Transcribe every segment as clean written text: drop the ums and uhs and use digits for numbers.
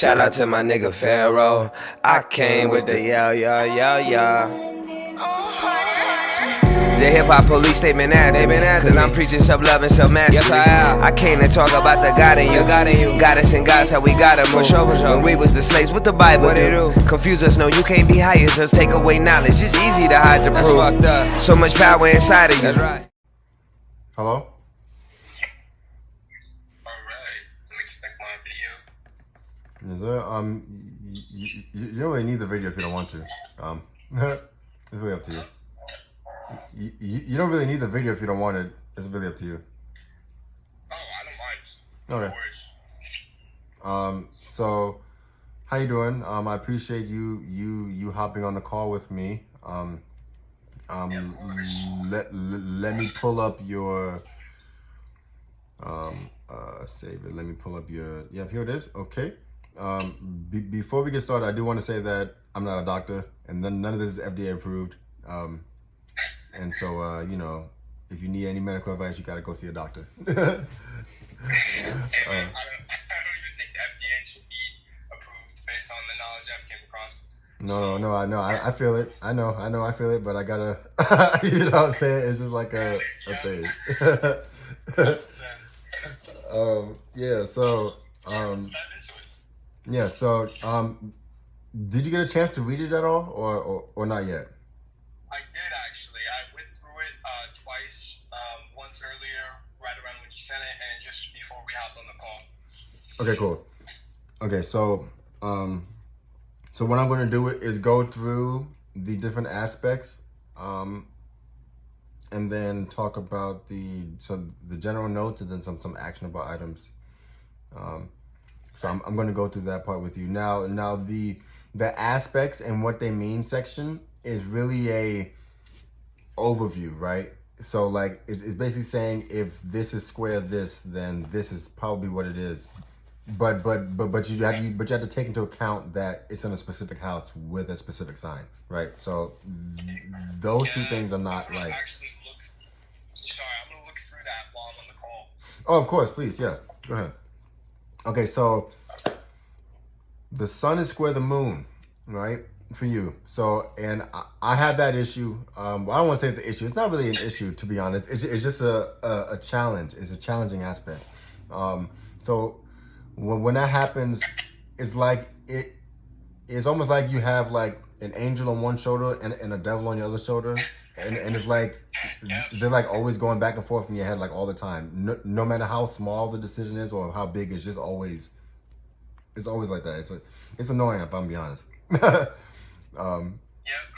Shout out to my nigga Pharaoh. I came with the yeah. The hip-hop police, they been after me, cause I'm preaching self-love and self-mastery. Yes, I am. I came to talk about the God in you. God us and God's how we gotta move. For sure. When we was the slaves, what the Bible do? Confuse us, no, you can't be high as us. Take away knowledge, it's easy to hide the proof. Fucked up. So much power inside of you. That's right. Hello? Alright, let me check my video. Is there, you don't really need the video if you don't want to. It's really up to you. You don't really need the video if you don't want it. It's really up to you. Oh, I don't mind. Okay. No worries. So, how you doing? I appreciate you hopping on the call with me. Yeah, of course. Let me pull up your save it. Let me pull up your, here it is. Okay. Before we get started, I do want to say that I'm not a doctor and none of this is FDA approved. And so, you know, if you need any medical advice, you got to go see a doctor. I don't even think the FDA should be approved based on the knowledge I've came across. No, I know. I feel it. I know, I feel it, but I gotta, you know what I'm saying? It's just like a thing. Yeah, so, Let's dive into it. yeah, so, did you get a chance to read it at all or not yet? I did actually. I went through it twice. Once earlier, right around when you sent it, and just before we hopped on the call. Okay, cool. Okay, so what I'm going to do is go through the different aspects, and then talk about the general notes and then some actionable items. So I'm going to go through that part with you now. Now the aspects and what they mean section is really a overview, right? So like it's basically saying if this is square this, then this is probably what it is. But you have to take into account that it's in a specific house with a specific sign, right? So those two things are not like. I'm gonna look through that while I'm on the call. Oh, of course, please, yeah. Go ahead. Okay, so the sun is square the moon, right? For you. So, and I have that issue. I don't want to say it's an issue. It's not really an issue, to be honest. It's just a challenge. It's a challenging aspect. So when that happens, it's like it's almost like you have like an angel on one shoulder and a devil on your other shoulder. And it's like they're like always going back and forth in your head like all the time. No matter how small the decision is or how big, it's always like that. It's annoying if I'm being honest.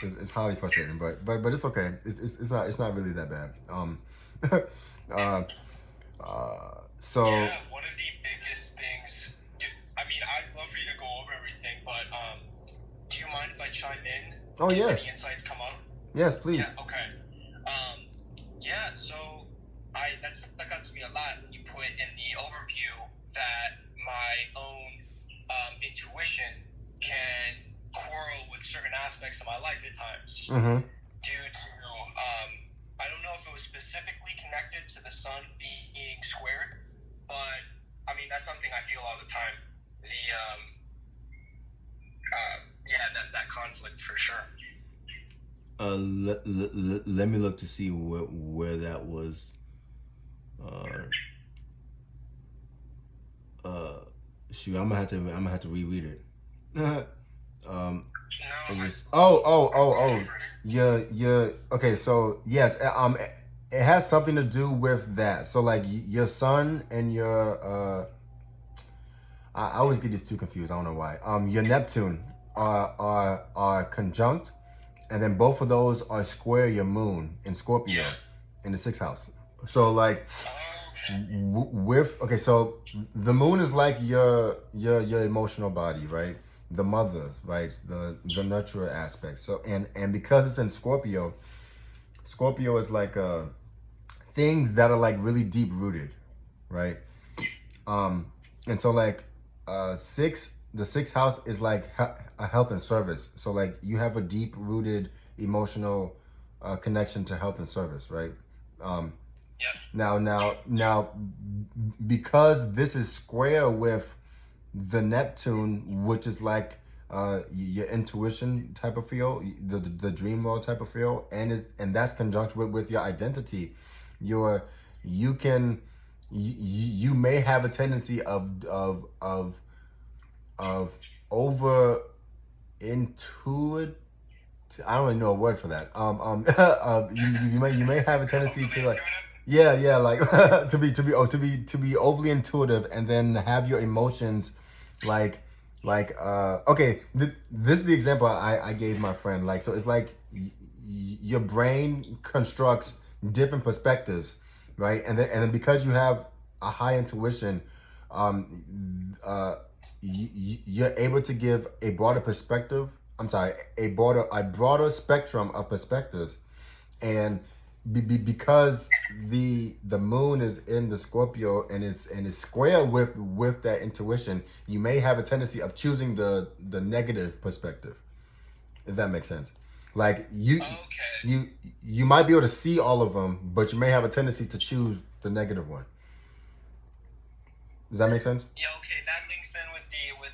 It's highly frustrating, but it's okay. It's not really that bad. So yeah, one of the biggest things. I mean, I'd love for you to go over everything, but do you mind if I chime in? Oh, if yes. any insights come up? Yes, please. Yeah. Okay. So that got to me a lot when you put in the overview that my own intuition can quarrel with certain aspects of my life at times due to I don't know if it was specifically connected to the sun being squared, but I mean that's something I feel all the time. That conflict for sure. Let me look to see where that was. Shoot, I'm gonna have to reread it. Yeah. Okay, so yes, it has something to do with that. So like your sun and your I always get these two confused. I don't know why. Your Neptune are conjunct, and then both of those are square your moon in Scorpio in the 6th house. So like so the moon is like your emotional body, right? The mother, right? The nurturer aspect. So and because it's in Scorpio is like things that are like really deep rooted, right? And so like the 6th house is like a health and service. So like you have a deep rooted emotional connection to health and service, right? Now, because this is square with the Neptune, which is like your intuition type of feel, the dream world type of feel, and that's conjunct with your identity. You can you may have a tendency of over intuit. I don't even know a word for that. You may have a tendency to like, yeah, like to be overly intuitive, and then have your emotions like okay. This is the example I gave my friend. Like, so it's like your brain constructs different perspectives, right? And then because you have a high intuition, you're able to give a broader perspective. I'm sorry, a broader spectrum of perspectives, and because the moon is in the Scorpio and is square with that intuition, you may have a tendency of choosing the negative perspective, if that makes sense. Like you might be able to see all of them, but you may have a tendency to choose the negative one. Does that make sense? Yeah, okay, that links then with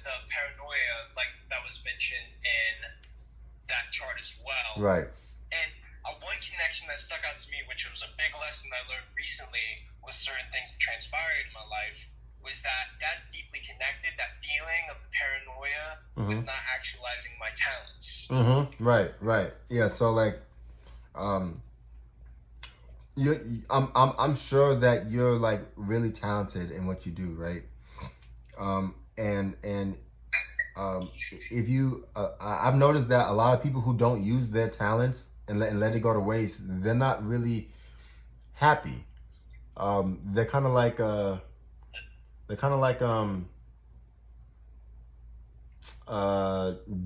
the paranoia, like that was mentioned in that chart as well. Right. And one connection that stuck out to me, which was a big lesson I learned recently with certain things that transpired in my life, was that that's deeply connected, that feeling of the paranoia with not actualizing my talents. Right. Yeah, so like I'm sure that you're like really talented in what you do, right? If you, I've noticed that a lot of people who don't use their talents and let it go to waste, they're not really happy. They're kind of like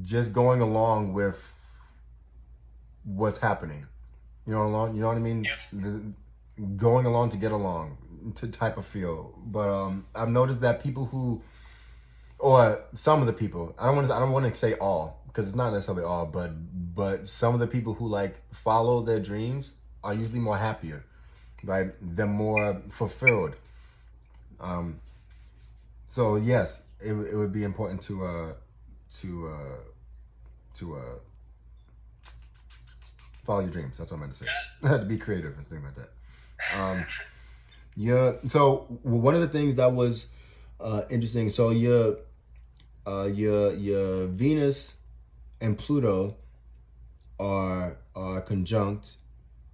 just going along with what's happening. You know what I mean? Yep. Going along to get along to type of feel. But I've noticed that people who, or some of the people, I don't want to say all, because it's not necessarily all, but some of the people who like follow their dreams are usually more happier, right? They're more fulfilled. So yes, it would be important to follow your dreams. That's what I meant to say. To be creative and things like that. Yeah. So one of the things that was interesting. So your Venus and Pluto are conjunct.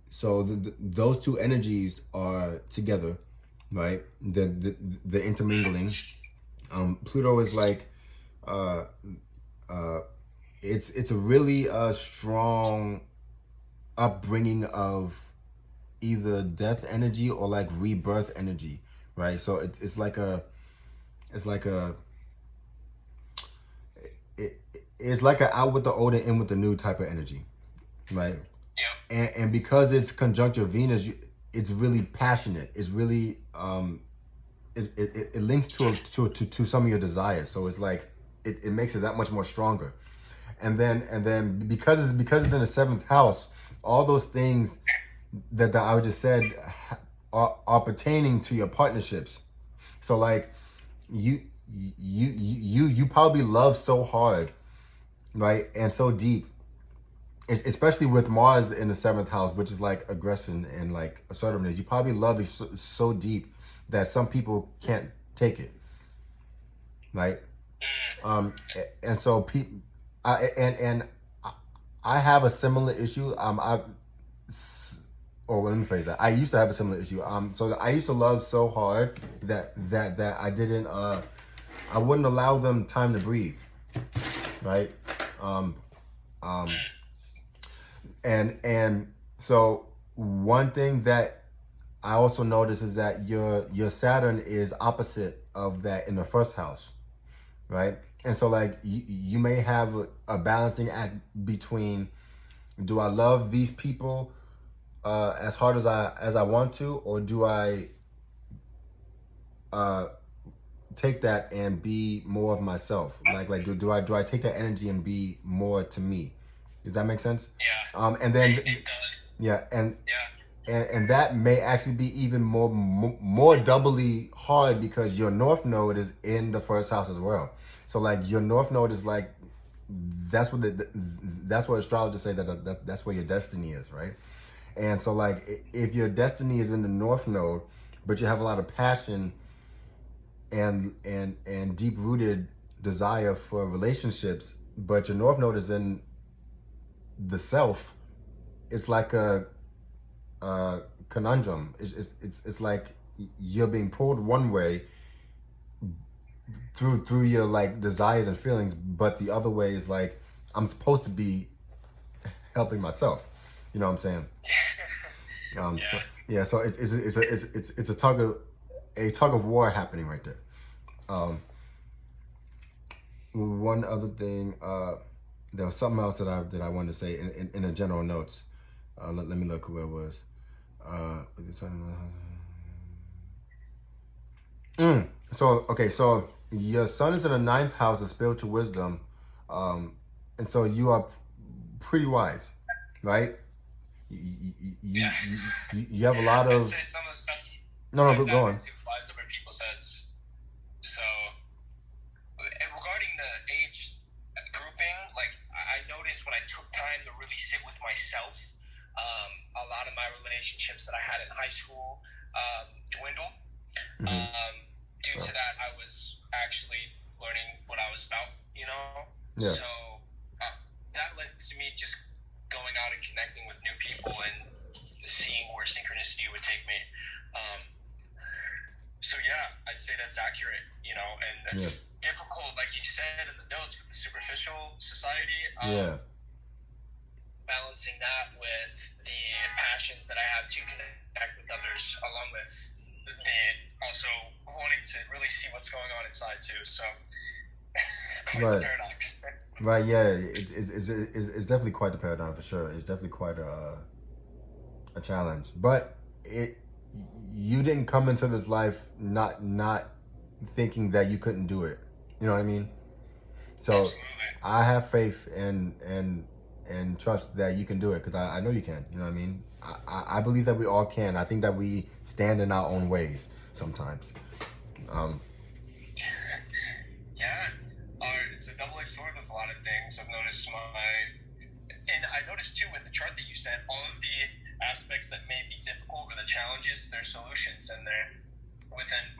So those two energies are together, right? The intermingling. Pluto is like it's a really strong upbringing of either death energy or like rebirth energy, right? So it's like a out with the old and in with the new type of energy, right? Yeah. And because it's conjunct your Venus, it's really passionate. It's really it links to some of your desires. So it's like it makes it that much more stronger. And then because it's in the seventh house, all those things that I just said are pertaining to your partnerships. So like you probably love so hard, right, and so deep, especially with Mars in the seventh house, which is like aggression and like assertiveness. You probably love it so deep that some people can't take it, right? And so I have a similar issue. Let me phrase that. I used to have a similar issue. So I used to love so hard that I didn't. I wouldn't allow them time to breathe, right? And so one thing that I also noticed is that your Saturn is opposite of that in the first house, right? And so like you may have a balancing act between, do I love these people as hard as I want to, or do I take that and be more of myself? Like do I take that energy and be more to me? Does that make sense? Yeah. And then It does. yeah, and Yeah. and that may actually be even more doubly hard because your North Node is in the first house as well. So like your North Node is like that's what that's what astrologers say that's where your destiny is, right? And so like if your destiny is in the North Node, but you have a lot of passion and deep rooted desire for relationships, but your North Node is in the self, it's like a conundrum. It's like you're being pulled one way through your like desires and feelings, but the other way is like I'm supposed to be helping myself. You know what I'm saying? So it's a tug of war happening right there. One other thing, there was something else that I wanted to say in the general notes. Let me look where it was. So your sun is in the 9th house of spiritual wisdom, and so you are pretty wise, right? You have a lot of. I'd say some of the stuff No, go on. flies over people's heads. So, regarding the age grouping, like I noticed when I took time to really sit with myself, a lot of my relationships that I had in high school dwindled. Due to that, I was actually learning what I was about, you know? Yeah. So that led to me just going out and connecting with new people and seeing where synchronicity would take me. So yeah, I'd say that's accurate, you know, and that's difficult, like you said in the notes, with the superficial society. Balancing that with the passions that I have to connect with others, along with the also wanting to really see what's going on inside too. So, quite the paradox. Right. Yeah. It's definitely quite the paradigm for sure. It's definitely quite a challenge. But you didn't come into this life not thinking that you couldn't do it. You know what I mean? So Absolutely. I have faith and trust that you can do it because I know you can. You know what I mean? I believe that we all can. I think that we stand in our own ways sometimes. It's a double-edged sword with a lot of things. I've noticed and I noticed too with the chart that you sent, all of the aspects that may be difficult or the challenges, there's solutions in there within.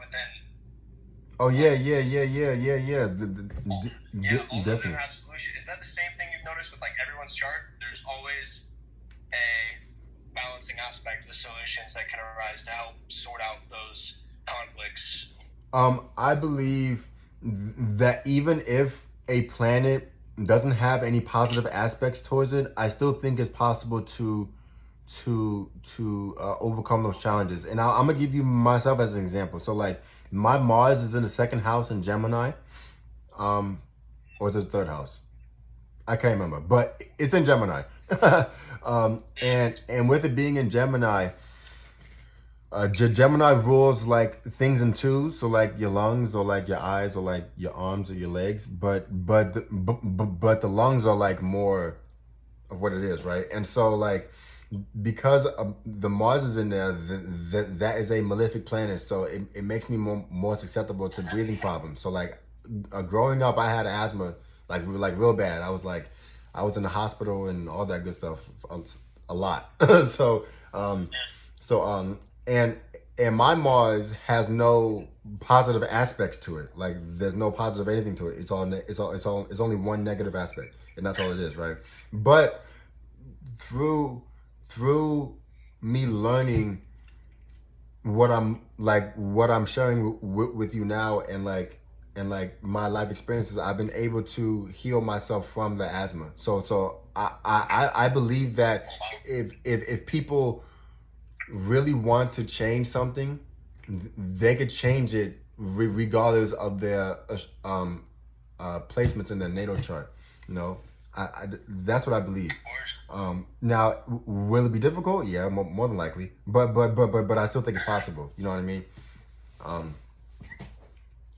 Oh yeah. All Definitely. of them have solutions. Is that the same thing you've noticed with like everyone's chart? There's always a balancing aspect with solutions that can arise to help sort out those conflicts. I believe that even if a planet doesn't have any positive aspects towards it, I still think it's possible to overcome those challenges. And I'm gonna give you myself as an example. So like my Mars is in the 2nd house in Gemini, or is it the 3rd house? I can't remember, but it's in Gemini. And with it being in Gemini, Gemini rules like things in twos, so like your lungs or like your eyes or like your arms or your legs, but the lungs are like more of what it is, right? And so like because the Mars is in there, that is a malefic planet, so it makes me more susceptible to breathing problems. So like growing up, I had asthma like real bad. I was in the hospital and all that good stuff a lot. And my Mars has no positive aspects to it. Like there's no positive anything to it. It's only one negative aspect, and that's all it is, right? But through me learning what I'm sharing with you now, and my life experiences, I've been able to heal myself from the asthma. So I believe that if people really want to change something, they could change it regardless of their placements in their natal chart. You know, that's what I believe. Now, will it be difficult? Yeah, more than likely. But I still think it's possible. You know what I mean?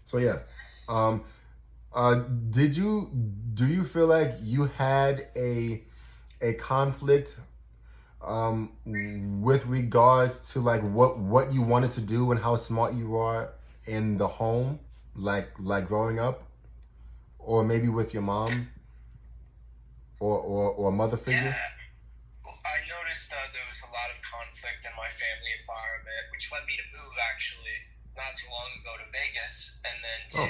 So yeah. Do you feel like you had a conflict with regards to like what you wanted to do and how smart you are in the home, like growing up, or maybe with your mom or a mother figure? Yeah. I noticed that there was a lot of conflict in my family environment, which led me to move actually not too long ago to Vegas and then to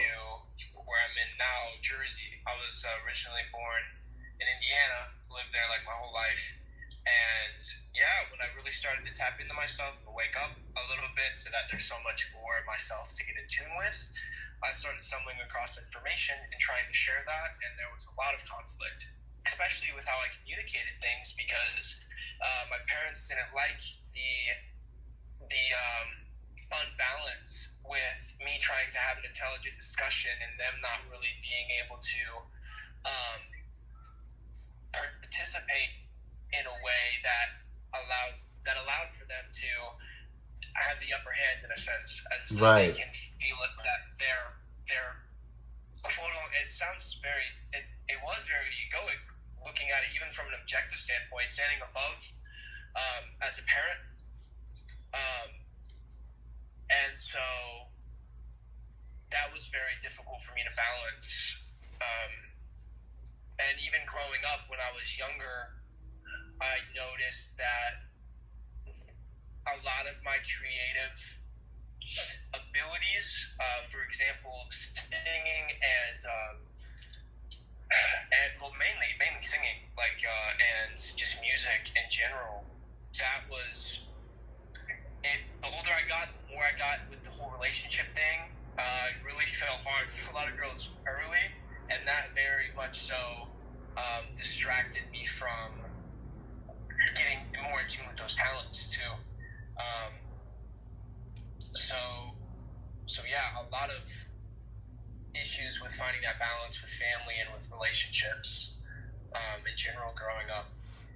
where I'm in now, Jersey. I was originally born in Indiana, lived there like my whole life. And yeah, when I really started to tap into myself and wake up a little bit so that there's so much more of myself to get in tune with, I started stumbling across information and trying to share that, and there was a lot of conflict, especially with how I communicated things, because my parents didn't like the unbalance with me trying to have an intelligent discussion and them not really being able to participate in a way that allowed for them to have the upper hand in a sense, and so Right. they can feel it that they're quote. It sounds very. It was very egoic, looking at it even from an objective standpoint, standing above as a parent, and so that was very difficult for me to balance. And even growing up, when I was younger, I noticed that a lot of my creative abilities, for example, singing and well, mainly singing, like and just music in general. That was it. The older I got, the more I got with the whole relationship thing. It really fell hard for a lot of girls early, and that very much so distracted me from getting more in tune with those talents too. So yeah, a lot of issues with finding that balance with family and with relationships in general growing up.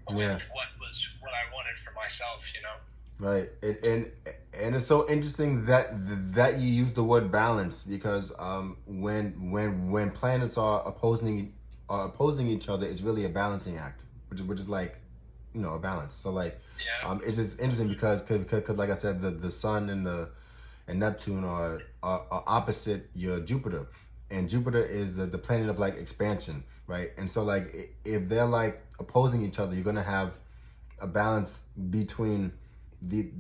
Yeah. With what I wanted for myself, you know. Right, and it's so interesting that you use the word balance, because when planets are opposing each other, it's really a balancing act, which is like, a balance. So like, Yeah. it's just interesting because like I said, the sun and Neptune are opposite your Jupiter, and Jupiter is the planet of like expansion, right? And so like if they're like opposing each other, you're gonna have a balance between the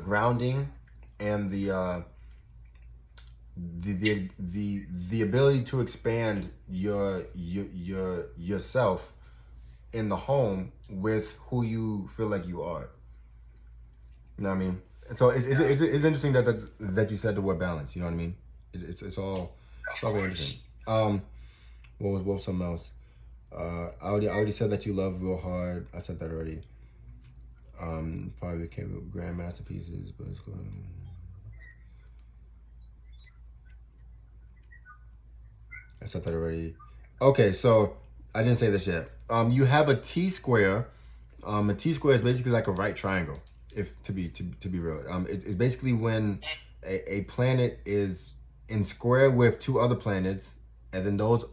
grounding and the ability to expand yourself in the home with who you feel like you are. You know what I mean? And so it's interesting that you said the word balance. You know what I mean? It's all very interesting. What was something else? I already said that you love real hard. I said that already. Probably became grand masterpieces, but it's going. I said that already. Okay, so I didn't say this yet. You have a T square. A T square is basically like a right triangle. If to be real, it's basically when a planet is in square with two other planets, and then those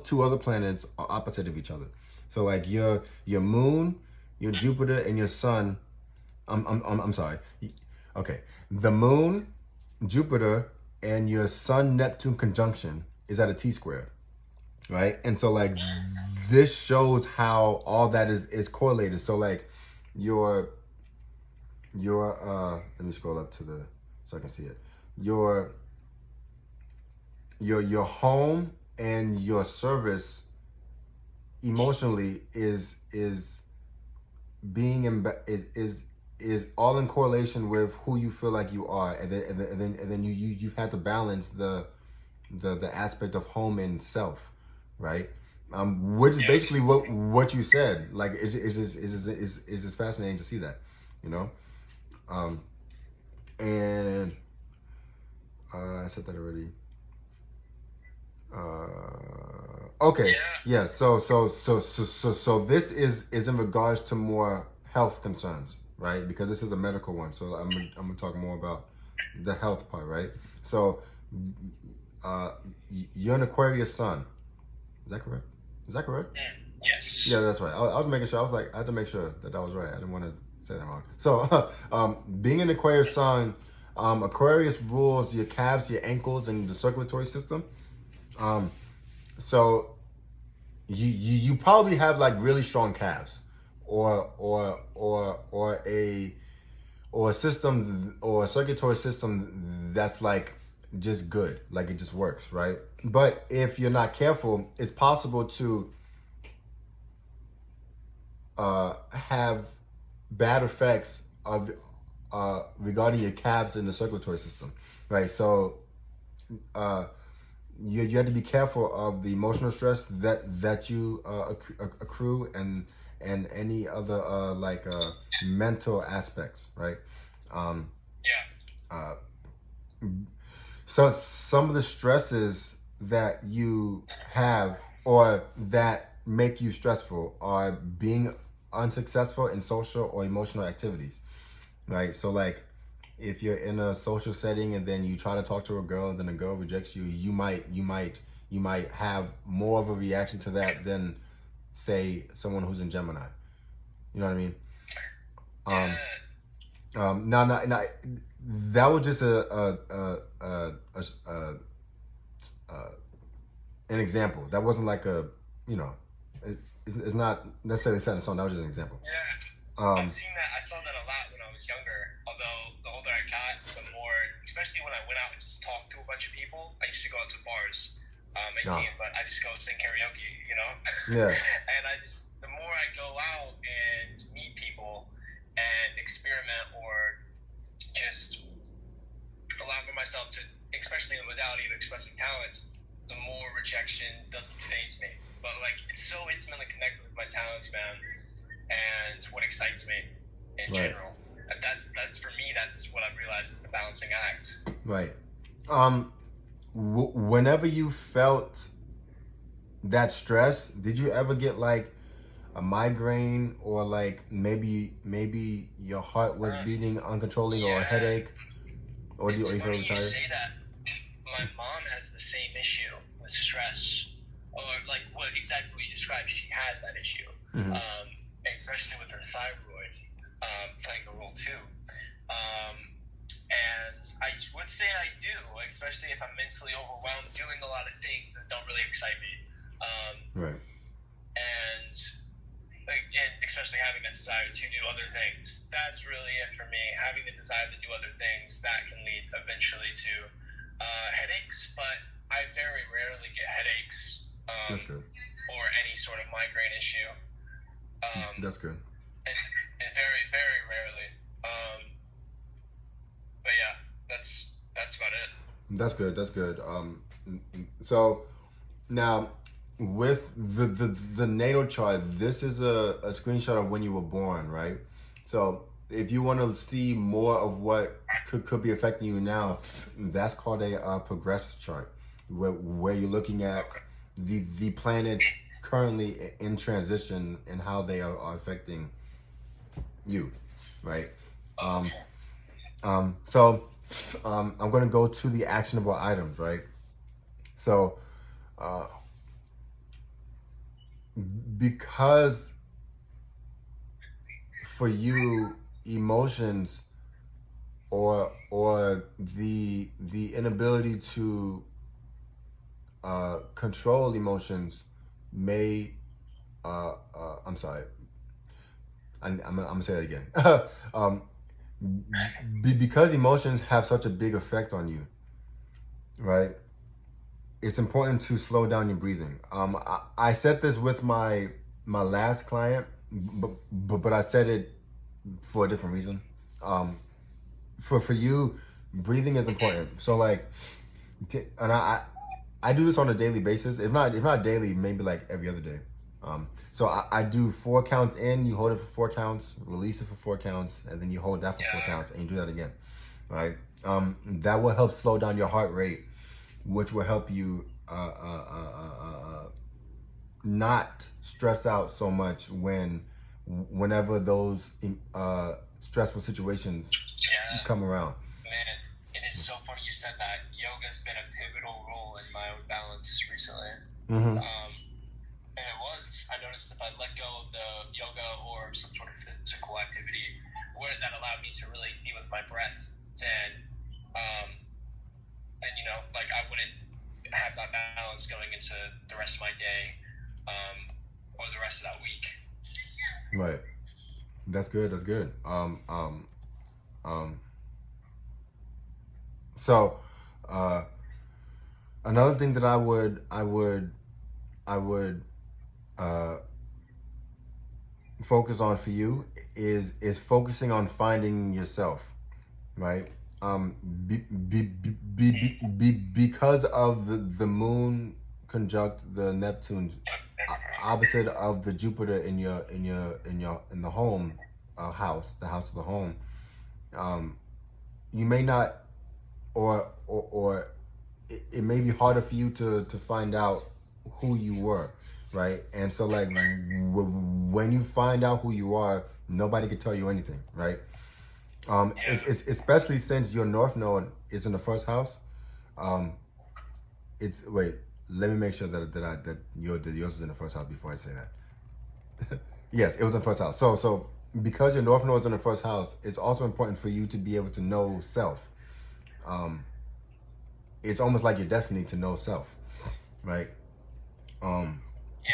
two other planets are opposite of each other. So like your moon, your Jupiter, and your sun. I'm sorry. Okay, the moon, Jupiter, and your sun Neptune conjunction is at a T square, right? And so like this shows how all that is correlated. So like your let me scroll up so I can see it. Your home and your service emotionally is being is all in correlation with who you feel like you are, and then you've had to balance the aspect of home and self, right? Which is basically what you said. Like it's just fascinating to see that, you know. And I said that already. Okay. Yeah. So this is in regards to more health concerns, right? Because this is a medical one. So I'm gonna talk more about the health part, right? So you're an Aquarius sun. Is that correct? Yes. Yeah, that's right. I was making sure. I was like, I had to make sure that was right. I didn't want to say that wrong. So, being an Aquarius sign, Aquarius rules your calves, your ankles, and the circulatory system. So you probably have like really strong calves, or a system or a circulatory system that's like just good, like it just works, right? But if you're not careful, it's possible to have bad effects of regarding your calves and the circulatory system, right? So you have to be careful of the emotional stress that you accrue, and any other mental aspects, right? Yeah. So some of the stresses that you have or that make you stressful are being unsuccessful in social or emotional activities, right? So like if you're in a social setting and then you try to talk to a girl and then a girl rejects you, you might have more of a reaction to that than say someone who's in Gemini. You know what I mean? No, that was just an example. That wasn't like it's not necessarily set in stone. That was just an example. Yeah. I've seen that. I saw that a lot when I was younger. Although the older I got, the more, especially when I went out and just talked to a bunch of people. I used to go out to bars, 18, but I just go and sing karaoke, you know? Yeah. And the more I go out and meet people and experiment or just allow for myself to, especially in the modality of expressing talents, the more rejection doesn't faze me. But like, it's so intimately connected with my talents, man, and what excites me in general. And that's for me. That's what I've realized is the balancing act. Right. Whenever you felt that stress, did you ever get like a migraine, or like maybe your heart was beating uncontrollably, or a headache, or do you feel funny tired? You say that. My mom has the same issue with stress, or like what exactly you described. She has that issue, especially with her thyroid playing a role too. And I would say I do, especially if I'm mentally overwhelmed, doing a lot of things that don't really excite me. Right. And especially having that desire to do other things. That's really it for me. Having the desire to do other things, that can lead eventually to headaches, but I very rarely get headaches That's good. or any sort of migraine issue. That's good. It's very, very rarely. But yeah, that's about it. That's good. That's good. So now with the natal chart, this is a screenshot of when you were born, right? So if you want to see more of what could be affecting you now, that's called a progressive chart, where you're looking at the planets currently in transition and how they are affecting you, right? So I'm going to go to the actionable items, right? So because for you, emotions or the inability to control emotions may I'm sorry, I'm gonna say that again. Because emotions have such a big effect on you, right? It's important to slow down your breathing. I said this with my last client, but I said it for a different reason. For you, breathing is important. So like, and I do this on a daily basis. If not daily, maybe like every other day. So I do 4 counts in, you hold it for 4 counts, release it for 4 counts, and then you hold that for 4 counts, and you do that again, right? That will help slow down your heart rate, which will help you not stress out so much whenever those stressful situations come around. Man, it is so funny you said that. Yoga's been a pivotal role in my own balance recently. And I noticed I let go of the yoga or some sort of physical activity where that allowed me to really be with my breath, then like I wouldn't have that balance going into the rest of my day, or the rest of that week. Right. That's good. That's good. So, another thing that I would focus on for you is focusing on finding yourself, right? Because of the moon conjunct the Neptune opposite of the Jupiter in the home house, the house of the home. You may not, or it may be harder for you to find out who you were, right? And so like when you find out who you are, nobody can tell you anything, right? It's especially since your North Node is in the first house. Let me make sure that yours is in the first house before I say that. Yes, it was in the first house. So because your North Node is in the first house, it's also important for you to be able to know self. It's almost like your destiny to know self, right?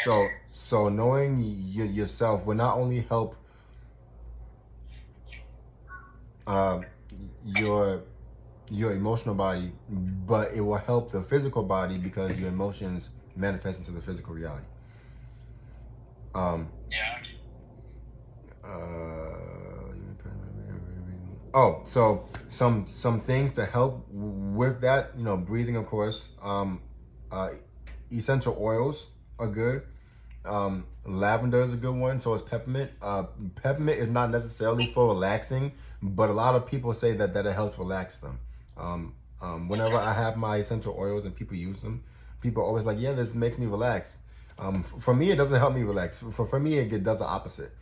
So knowing yourself will not only help your emotional body, but it will help the physical body because your emotions manifest into the physical reality. So some things to help with that, breathing, of course. Essential oils are good. Lavender is a good one. So is peppermint. Peppermint is not necessarily for relaxing, but a lot of people say that it helps relax them. Whenever I have my essential oils and people use them, people are always like, yeah, this makes me relax. For me, it doesn't help me relax. For me, it does the opposite,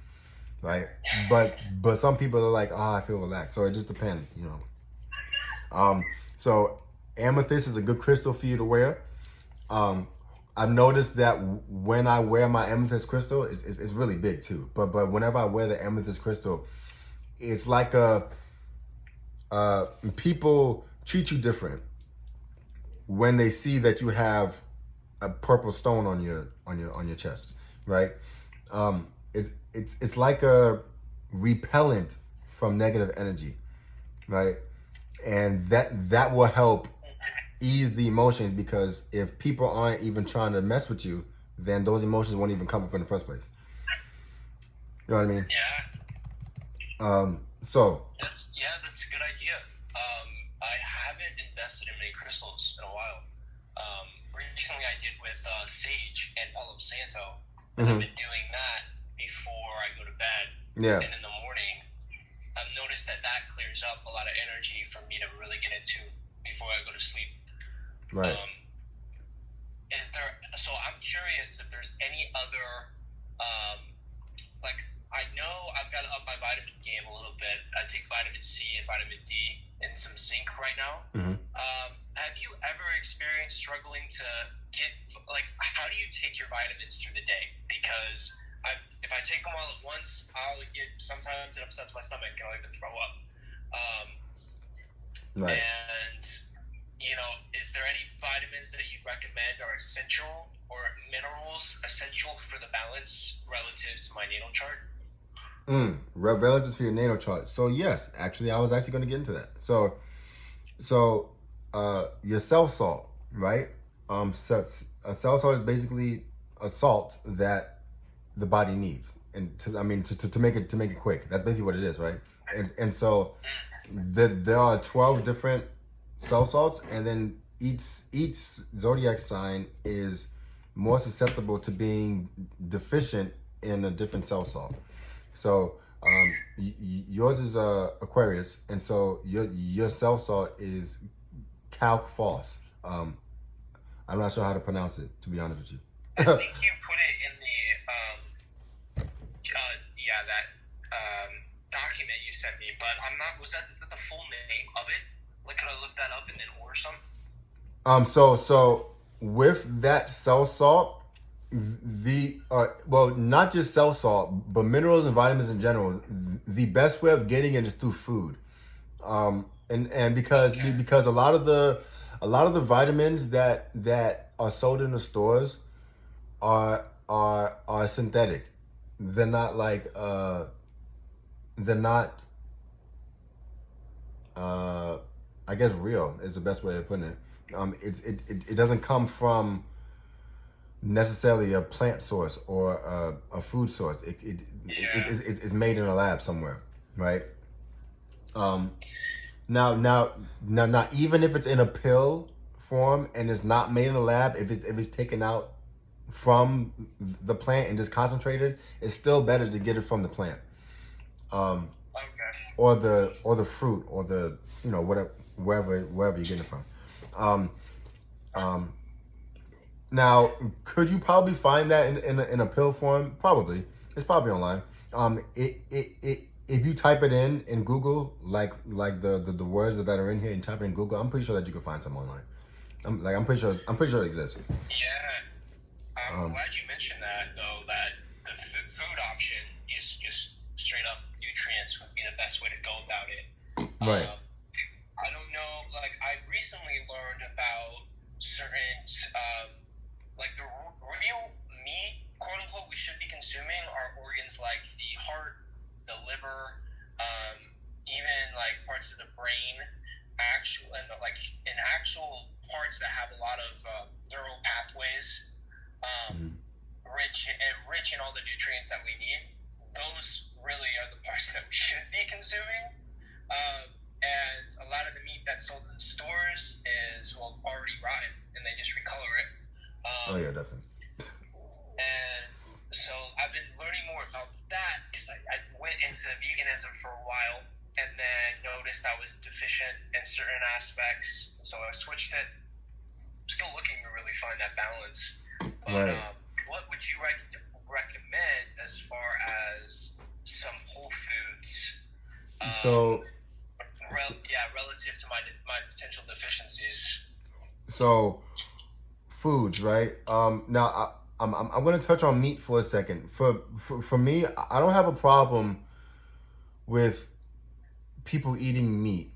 right? But some people are like, I feel relaxed. So it just depends, So amethyst is a good crystal for you to wear. I've noticed that when I wear my amethyst crystal, it's really big too. But whenever I wear the amethyst crystal, it's like people treat you different when they see that you have a purple stone on your chest, right? It's like a repellent from negative energy, right? And that will help ease the emotions, because if people aren't even trying to mess with you, then those emotions won't even come up in the first place. You know what I mean? Yeah. So That's a good idea. I haven't invested in many crystals in a while. Recently I did with sage and Palo Santo, and I've been doing that before I go to bed. Yeah. And in the morning, I've noticed that clears up a lot of energy for me to really get into before I go to sleep. Right. So I'm curious if there's any other, I know I've got to up my vitamin game a little bit. I take vitamin C and vitamin D and some zinc right now. Have you ever experienced struggling to get, how do you take your vitamins through the day? Because if I take them all at once, sometimes it upsets my stomach and I'll even throw up. Right. And, is there any vitamins that you recommend are essential, or minerals essential for the balance relative to my natal chart? Relative to your natal chart. So yes, actually, I was actually going to get into that. So your cell salt, right? A cell salt is basically a salt that the body needs, and to make it quick, that's basically what it is, right? And so there are 12 different cell salts, and then each zodiac sign is more susceptible to being deficient in a different cell salt. So yours is Aquarius, and so your cell salt is calc phos. I'm not sure how to pronounce it, to be honest with you. I think you put it in the document you sent me, but I'm not. Is that the full name of it? Could I look that up and then order some? So with that cell salt, Well, not just cell salt, but minerals and vitamins in general. The best way of getting it is through food. And because a lot of the vitamins that are sold in the stores are synthetic. They're not like they're not I guess real is the best way of putting it. It doesn't come from necessarily a plant source or a food source. It's made in a lab somewhere, right? Now, even if it's in a pill form and it's not made in a lab, if it's taken out from the plant and just concentrated, it's still better to get it from the plant, Okay. or the fruit, or the whatever wherever you're getting it from. Now, could you probably find that in a pill form? Probably. It's probably online. If you type it in Google, like the words that are in here, and type it in Google, I'm pretty sure that you can find some online. I'm pretty sure it exists. Yeah. I'm glad you mentioned that, though, that the food option is just straight up nutrients would be the best way to go about it. Right. I don't know, like, I recently learned about certain, like, the real meat, quote unquote, we should be consuming are organs like the heart, the liver, even, like, parts of the brain, actual parts that have a lot of neural pathways. Rich in all the nutrients that we need. Those really are the parts that we should be consuming. And a lot of the meat that's sold in stores is already rotten, and they just recolor it. Oh yeah, definitely. And so I've been learning more about that because I went into veganism for a while and then noticed I was deficient in certain aspects, so I switched it. Still looking to really find that balance. But Right. What would you recommend as far as some whole foods? Relative to my potential deficiencies. So foods, right? Now I'm going to touch on meat for a second. For me, I don't have a problem with people eating meat,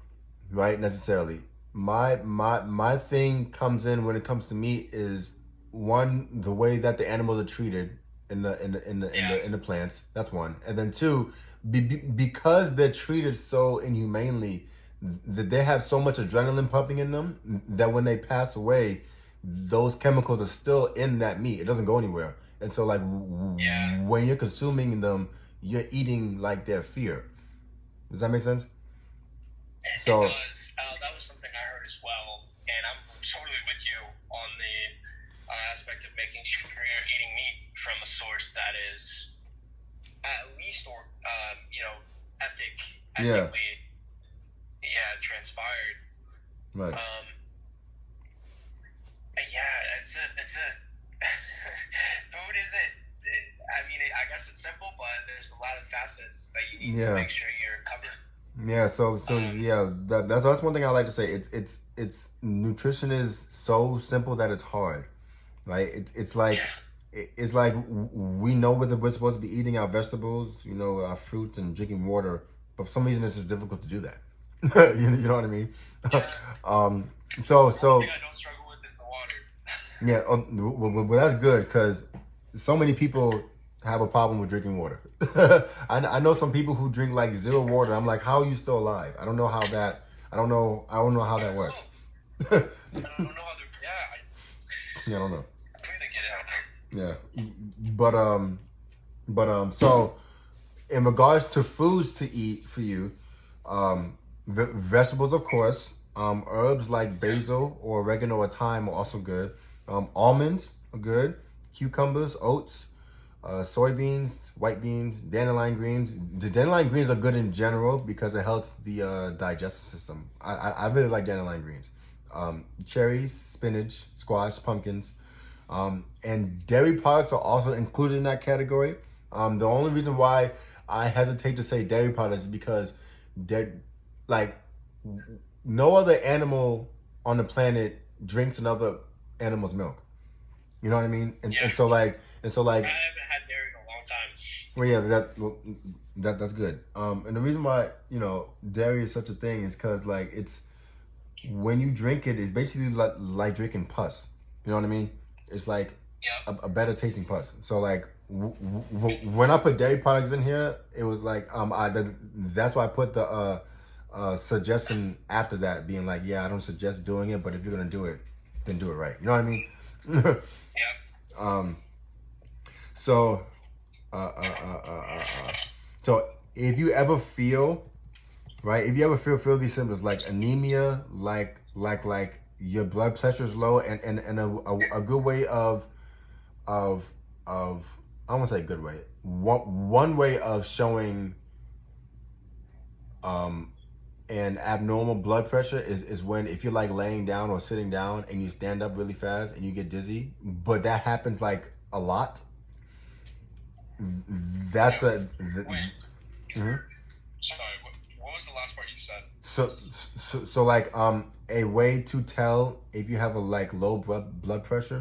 right? Necessarily. My thing comes in when it comes to meat is, one, the way that the animals are treated in the plants. That's one. And then two, because they're treated so inhumanely, that they have so much adrenaline pumping in them that when they pass away, those chemicals are still in that meat. It doesn't go anywhere. And so, like, when you're consuming them, you're eating like their fear. Does that make sense? So it does. That was something I heard as well, and I'm totally with you on the aspect of making sure you're eating meat from a source that is at least, ethically, transpired. right. It's a food isn't. I mean, I guess it's simple, but there's a lot of facets that you need to make sure you're covered. Yeah, that's one thing I like to say. It's nutrition is so simple that it's hard, right? It's like we know whether we're supposed to be eating our vegetables, our fruits, and drinking water, but for some reason it's just difficult to do that. you know what I mean? Yeah. So One thing I don't struggle with is the water. yeah, well, that's good because so many people have a problem with drinking water. I know some people who drink like zero water. I'm like, how are you still alive? I don't know how that works. I don't know how to. Yeah, I don't know. I'm trying to get out. Yeah, but so in regards to foods to eat for you, vegetables, of course, herbs like basil or oregano or thyme are also good. Almonds are good. Cucumbers, oats, soybeans, white beans, dandelion greens. The dandelion greens are good in general because it helps the digestive system. I really like dandelion greens. Cherries, spinach, squash, pumpkins, and dairy products are also included in that category. The only reason why I hesitate to say dairy products is because no other animal on the planet drinks another animal's milk. You know what I mean? Yeah. And so like I haven't had dairy in a long time. well, yeah, that's good. And the reason why dairy is such a thing is because like it's when you drink it, it's basically like drinking pus. You know what I mean? It's like Yep. a better tasting pus. So like when I put dairy products in here, it was like that's why I put the suggestion after that, being like, yeah, I don't suggest doing it, but if you're gonna do it, then do it right. You know what I mean? Yep. So, so if you ever feel, right, if you ever feel these symptoms like anemia, like your blood pressure is low, and a good way of I won't say a good way. One way of showing an abnormal blood pressure is when if you're like laying down or sitting down and you stand up really fast and you get dizzy, but that happens like a lot. That's Wait. Mm-hmm. Sorry, what was the last part you said? So like a way to tell if you have a like low blood pressure,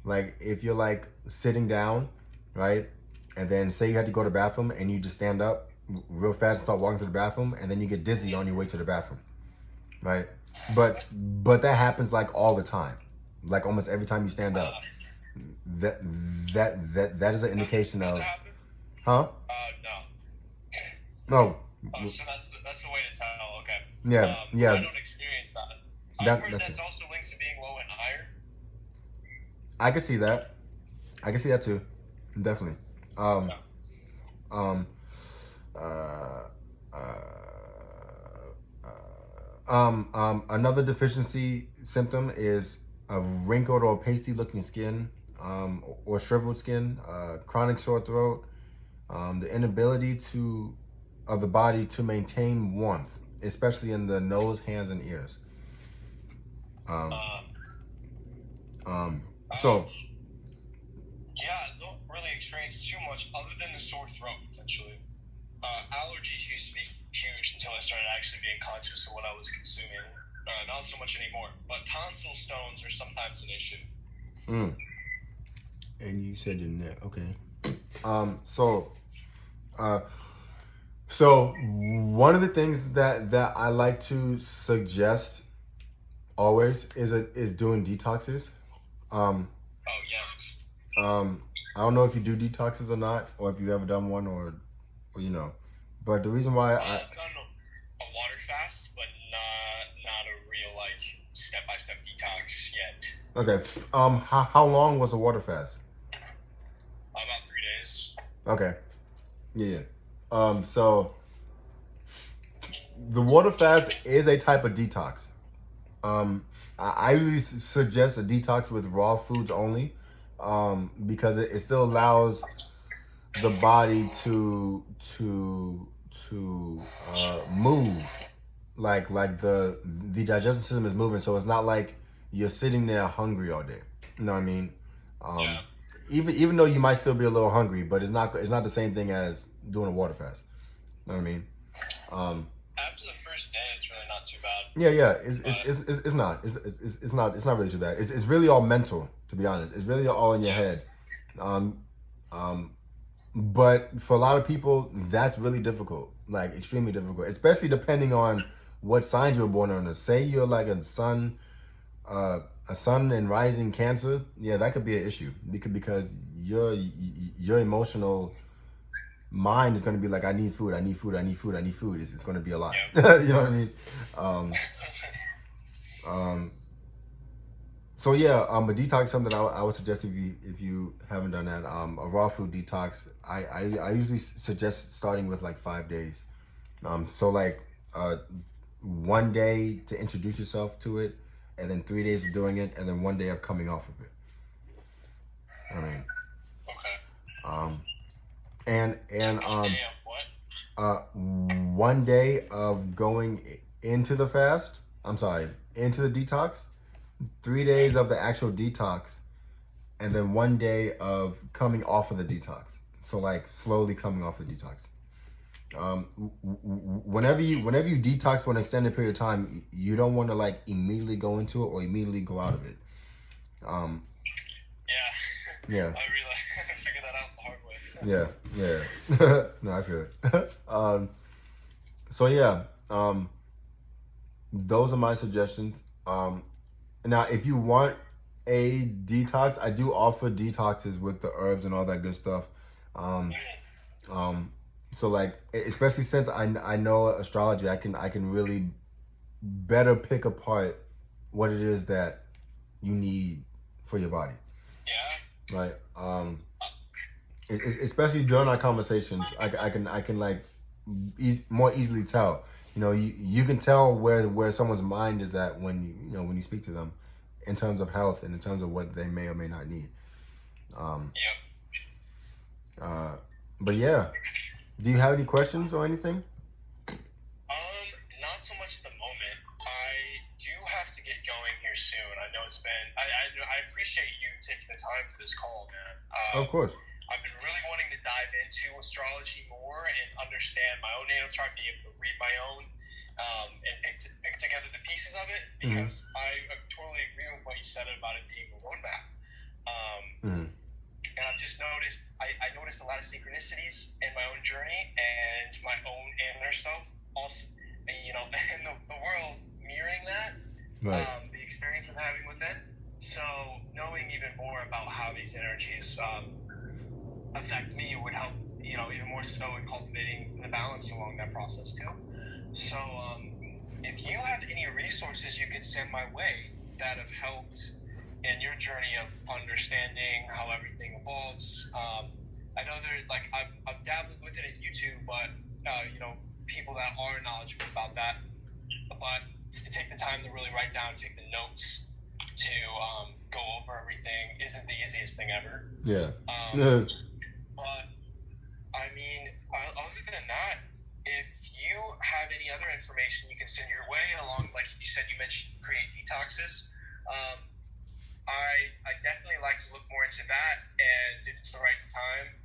like if you're like sitting down, right, and then say you had to go to the bathroom and you just stand up real fast and start walking to the bathroom, and then you get dizzy on your way to the bathroom, right? But that happens like all the time, like almost every time you stand up. That is an indication of, huh? No. No. So that's the way to tell. Okay. Yeah, yeah. I don't experience that. I've heard that's also linked to being low in iron. I can see that. I can see that too. Definitely. Another deficiency symptom is a wrinkled or pasty looking skin, or shriveled skin, chronic sore throat, the inability of the body to maintain warmth, especially in the nose, hands, and ears. So. Yeah, I don't really experience too much other than the sore throat, potentially. Allergies used to be huge until I started actually being conscious of what I was consuming. Not so much anymore, but tonsil stones are sometimes an issue. And you said your neck, okay. So one of the things that I like to suggest always is doing detoxes. Oh yes. I don't know if you do detoxes or not, or if you ever done one, or but the reason why I've done a water fast, but not a real like step-by-step detox yet. Okay. How long was a water fast? About 3 days. Okay. Yeah. So the water fast is a type of detox. I usually suggest a detox with raw foods only, because it still allows the body to move, like the digestive system is moving, so it's not like you're sitting there hungry all day. You know what I mean? Yeah. Even though you might still be a little hungry, but it's not the same thing as doing a water fast. You know what I mean? After the first day, it's really not too bad. Yeah. It's not really too bad. It's really all mental, to be honest. It's really all in your head. But for a lot of people, that's really difficult, like extremely difficult, especially depending on what signs you were born under. Say you're like a sun and rising Cancer. Yeah, that could be an issue because your emotional mind is going to be like, I need food. It's going to be a lot. Yeah. You know what I mean? So yeah, a detox is something I would suggest if you haven't done that. A raw food detox. I usually suggest starting with like 5 days. So like 1 day to introduce yourself to it, and then 3 days of doing it, and then 1 day of coming off of it. I mean, okay. And 1 day of going into the fast. I'm sorry, into the detox. 3 days of the actual detox, and then 1 day of coming off of the detox. So like slowly coming off the detox. Whenever you detox for an extended period of time, you don't want to like immediately go into it or immediately go out of it. Yeah. Yeah. I really figured that out the hard way. Yeah. No, I feel it. So yeah, those are my suggestions. Now, if you want a detox, I do offer detoxes with the herbs and all that good stuff. So like, especially since I know astrology, I can really better pick apart what it is that you need for your body. Yeah. Right. Especially during our conversations, I can like more easily tell. You know, you can tell where someone's mind is at when when you speak to them, in terms of health and in terms of what they may or may not need. Yep. But yeah, do you have any questions or anything? Not so much at the moment. I do have to get going here soon. I know it's been. I appreciate you taking the time for this call, man. Of course. I've been really wanting to dive into astrology more and understand my own natal chart, be able to read my own, and pick together the pieces of it, because I totally agree with what you said about it being a roadmap. And I've just noticed, I noticed a lot of synchronicities in my own journey and my own inner self also, and the world mirroring that, Right. The experience I'm having within. So knowing even more about how these energies affect me would help, even more so in cultivating the balance along that process too. So if you have any resources you could send my way that have helped in your journey of understanding how everything evolves, I know I've dabbled with it at YouTube, but people that are knowledgeable about that, but to take the time to really write down, take the notes to go over everything isn't the easiest thing ever. Yeah. But I mean, other than that, if you have any other information you can send your way along, like you said, you mentioned create detoxes. I definitely like to look more into that, and if it's the right time,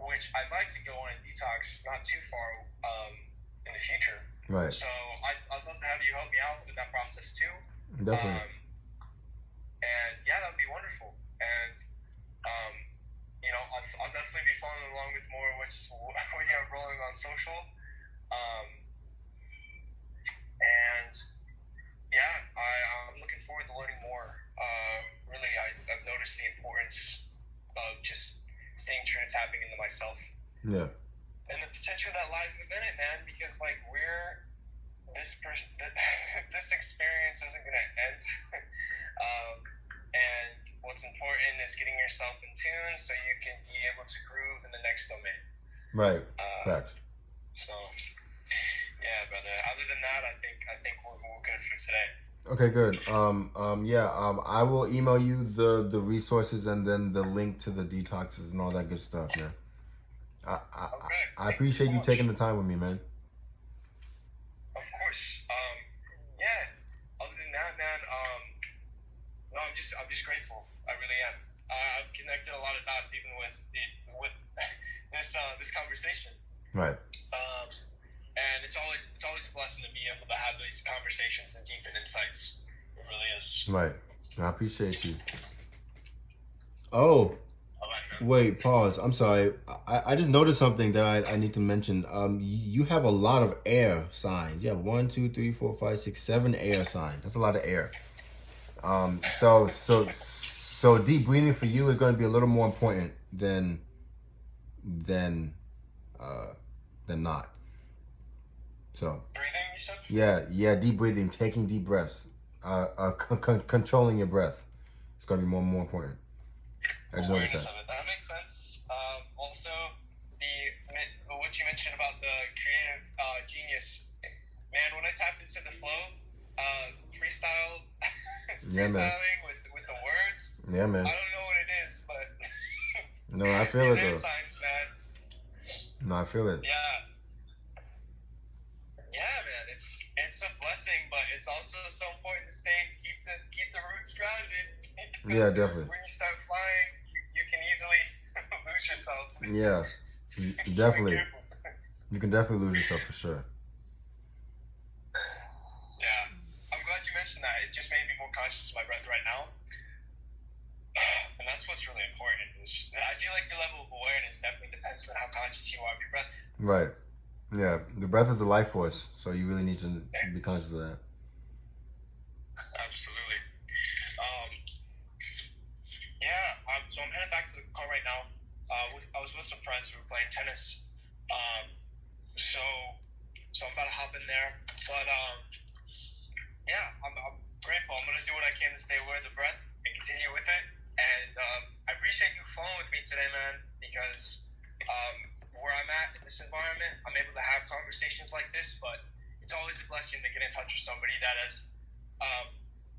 which I'd like to go on a detox not too far in the future. Right. So I'd love to have you help me out with that process too. Definitely. And yeah, that would be wonderful. And I'll definitely be following along with more which we have rolling on social. And yeah, I'm looking forward to learning more. Really, I've noticed the importance of just staying true to tapping into myself. Yeah. And the potential that lies within it, man, because like this experience isn't gonna end. And what's important is getting yourself in tune so you can be able to groove in the next domain. Right. Facts. So yeah, brother. Other than that, I think we're good for today. Okay, good. I will email you the resources and then the link to the detoxes and all that good stuff, man. I appreciate you taking the time with me, man. Of course. Yeah. Other than that, man, no, I'm just grateful. I really am. I've connected a lot of dots even with this conversation. Right. And it's always a blessing to be able to have these conversations and deepen insights. It really is. Right. I appreciate you. Oh. Wait, pause. I'm sorry. I just noticed something that I need to mention. You have a lot of air signs. You have 1, 2, 3, 4, 5, 6, 7 air signs. That's a lot of air. So deep breathing for you is going to be a little more important than not. So. Breathing, you said? Yeah. Deep breathing, taking deep breaths, controlling your breath. It's going to be more important. I just noticed Awareness of it. That makes sense. Also, what you mentioned about the creative genius, man. When I tap into the flow, freestyling with the words. Yeah, man. I don't know what it is, but no, I feel it though. Science, man. No, I feel it. Yeah, man. It's a blessing, but it's also so important to keep the roots grounded. Yeah, definitely. When you start flying, you can easily lose yourself. Yeah, definitely. You can definitely lose yourself for sure. Yeah, I'm glad you mentioned that. It just made me more conscious of my breath right now. And that's what's really important. I feel like your level of awareness definitely depends on how conscious you are of your breath. Right. Yeah, the breath is the life force, so you really need to be conscious of that. Absolutely. So I'm heading back to the car right now. I was with some friends who were playing tennis. So I'm about to hop in there. But I'm grateful. I'm gonna do what I can to stay aware of the breath and continue with it. And I appreciate you flowing with me today, man, because where I'm at in this environment, I'm able to have conversations like this, but it's always a blessing to get in touch with somebody that has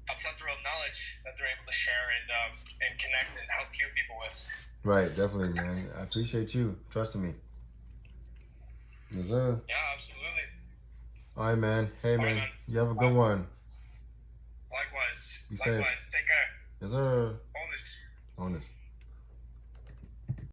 a plethora of knowledge that they're able to share and connect and help heal people with. Right, definitely, man. I appreciate you trusting me. Yes, sir. Yeah, absolutely. All right, man. Hey, All right, man. man. You have a good one. Likewise. Be safe. Likewise. Take care. Yes, sir. Honest. Honest.